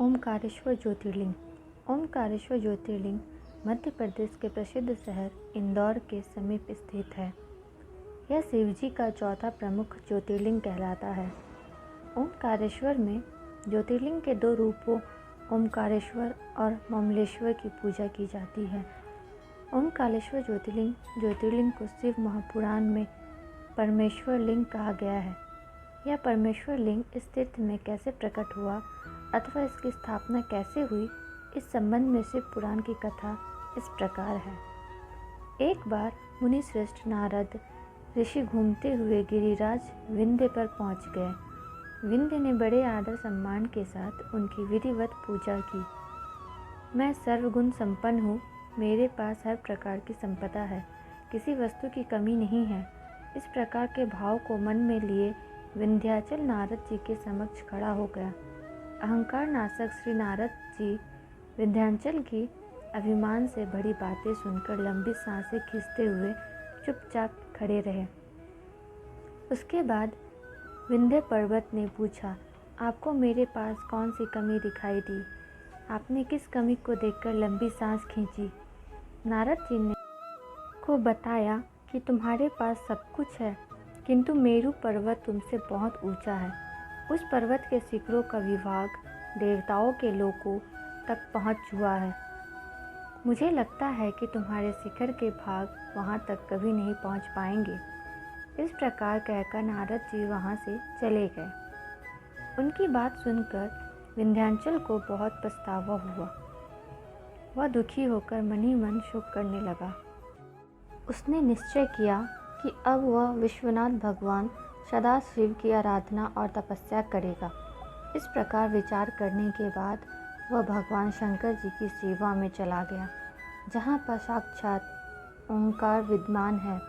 ओमकारेश्वर ज्योतिर्लिंग। ओमकारेश्वर ज्योतिर्लिंग मध्य प्रदेश के प्रसिद्ध शहर इंदौर के समीप स्थित है। यह शिवजी का चौथा प्रमुख ज्योतिर्लिंग कहलाता है। ओमकारेश्वर में ज्योतिर्लिंग के दो रूपों ओमकारेश्वर और ममलेश्वर की पूजा की जाती है। ओमकारेश्वर ज्योतिर्लिंग को शिव महापुराण में परमेश्वर लिंग कहा गया है। यह परमेश्वर लिंग इस तीर्थ में कैसे प्रकट हुआ अथवा इसकी स्थापना कैसे हुई, इस संबंध में शिव पुराण की कथा इस प्रकार है। एक बार मुनि श्रेष्ठ नारद ऋषि घूमते हुए गिरिराज विंध्य पर पहुंच गए। विंध्य ने बड़े आदर सम्मान के साथ उनकी विधिवत पूजा की। मैं सर्वगुण संपन्न हूँ, मेरे पास हर प्रकार की संपदा है, किसी वस्तु की कमी नहीं है। इस प्रकार के भाव को मन में लिए विंध्याचल नारद जी के समक्ष खड़ा हो गया। अहंकार नाशक श्री नारद जी विंध्याचल की अभिमान से भरी बातें सुनकर लंबी सांसें खींचते हुए चुपचाप खड़े रहे। उसके बाद विंध्य पर्वत ने पूछा, आपको मेरे पास कौन सी कमी दिखाई दी? आपने किस कमी को देखकर लंबी सांस खींची? नारद जी ने को बताया कि तुम्हारे पास सब कुछ है, किंतु मेरु पर्वत तुमसे बहुत ऊंचा है। उस पर्वत के शिखरों का विभाग देवताओं के लोकों तक पहुंच चुका है। मुझे लगता है कि तुम्हारे शिखर के भाग वहां तक कभी नहीं पहुंच पाएंगे। इस प्रकार कहकर नारद जी वहां से चले गए। उनकी बात सुनकर विंध्याचल को बहुत पछतावा हुआ। वह दुखी होकर मन ही मन शोक करने लगा। उसने निश्चय किया कि अब वह विश्वनाथ भगवान सदाशिव की आराधना और तपस्या करेगा। इस प्रकार विचार करने के बाद वह भगवान शंकर जी की सेवा में चला गया, जहाँ पर साक्षात ओंकार विद्यमान है।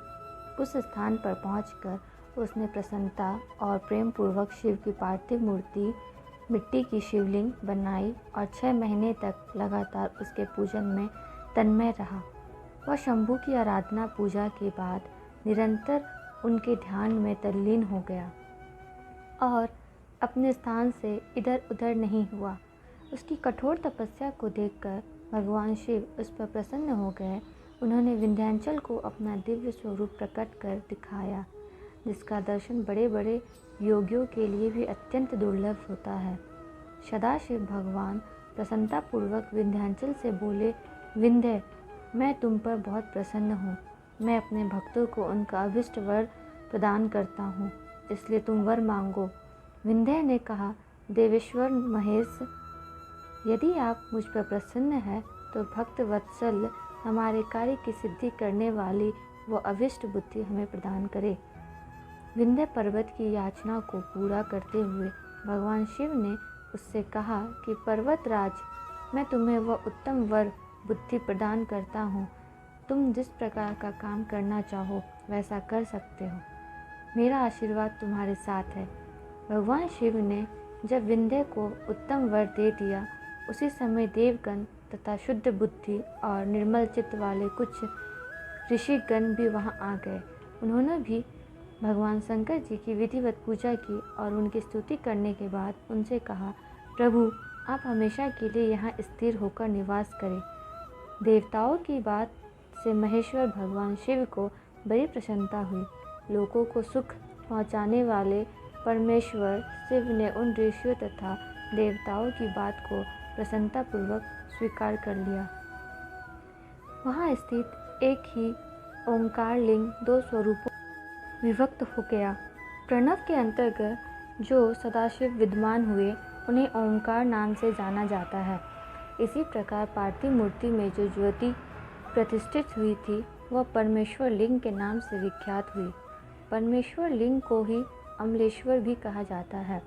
उस स्थान पर पहुंचकर उसने प्रसन्नता और प्रेम पूर्वक शिव की पार्थिव मूर्ति मिट्टी की शिवलिंग बनाई और 6 महीने तक लगातार उसके पूजन में तन्मय रहा। वह शंभू की आराधना पूजा के बाद निरंतर उनके ध्यान में तल्लीन हो गया और अपने स्थान से इधर उधर नहीं हुआ। उसकी कठोर तपस्या को देखकर भगवान शिव उस पर प्रसन्न हो गए। उन्होंने विंध्याचल को अपना दिव्य स्वरूप प्रकट कर दिखाया, जिसका दर्शन बड़े बड़े योगियों के लिए भी अत्यंत दुर्लभ होता है। सदाशिव भगवान प्रसन्नतापूर्वक विंध्याचल से बोले, विंध्य, मैं तुम पर बहुत प्रसन्न हूँ। मैं अपने भक्तों को उनका अभिष्ट वर प्रदान करता हूँ, इसलिए तुम वर मांगो। विंध्य ने कहा, देवेश्वर महेश, यदि आप मुझ पर प्रसन्न हैं तो भक्त वत्सल हमारे कार्य की सिद्धि करने वाली वो अभिष्ट बुद्धि हमें प्रदान करे। विंध्य पर्वत की याचना को पूरा करते हुए भगवान शिव ने उससे कहा कि पर्वतराज, मैं तुम्हें वह उत्तम वर बुद्धि प्रदान करता हूँ। तुम जिस प्रकार का काम करना चाहो वैसा कर सकते हो। मेरा आशीर्वाद तुम्हारे साथ है। भगवान शिव ने जब विंध्य को उत्तम वर दे दिया, उसी समय देवगण तथा शुद्ध बुद्धि और निर्मल चित्त वाले कुछ ऋषिगण भी वहां आ गए। उन्होंने भी भगवान शंकर जी की विधिवत पूजा की और उनकी स्तुति करने के बाद उनसे कहा, प्रभु, आप हमेशा के लिए यहाँ स्थिर होकर निवास करें। देवताओं की बात से महेश्वर भगवान शिव को बड़ी प्रसन्नता हुई। लोगों को सुख पहुँचाने वाले परमेश्वर शिव ने उन ऋषियों तथा देवताओं की बात को प्रसन्नतापूर्वक स्वीकार कर लिया। वहाँ स्थित एक ही ओंकार लिंग 2 स्वरूपों विभक्त हो गया। प्रणव के अंतर्गत जो सदाशिव विद्यमान हुए, उन्हें ओंकार नाम से जाना जाता है। इसी प्रकार पार्थिव मूर्ति में जो ज्योति प्रतिष्ठित हुई थी, वह परमेश्वर लिंग के नाम से विख्यात हुई। परमेश्वर लिंग को ही अमलेश्वर भी कहा जाता है।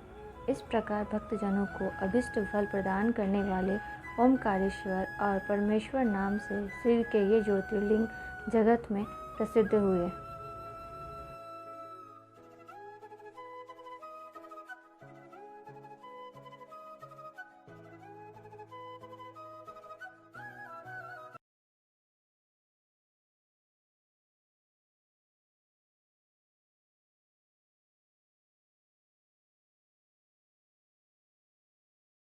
इस प्रकार भक्तजनों को अभिष्ट फल प्रदान करने वाले ओमकारेश्वर और परमेश्वर नाम से शिव के ये ज्योतिर्लिंग जगत में प्रसिद्ध हुए।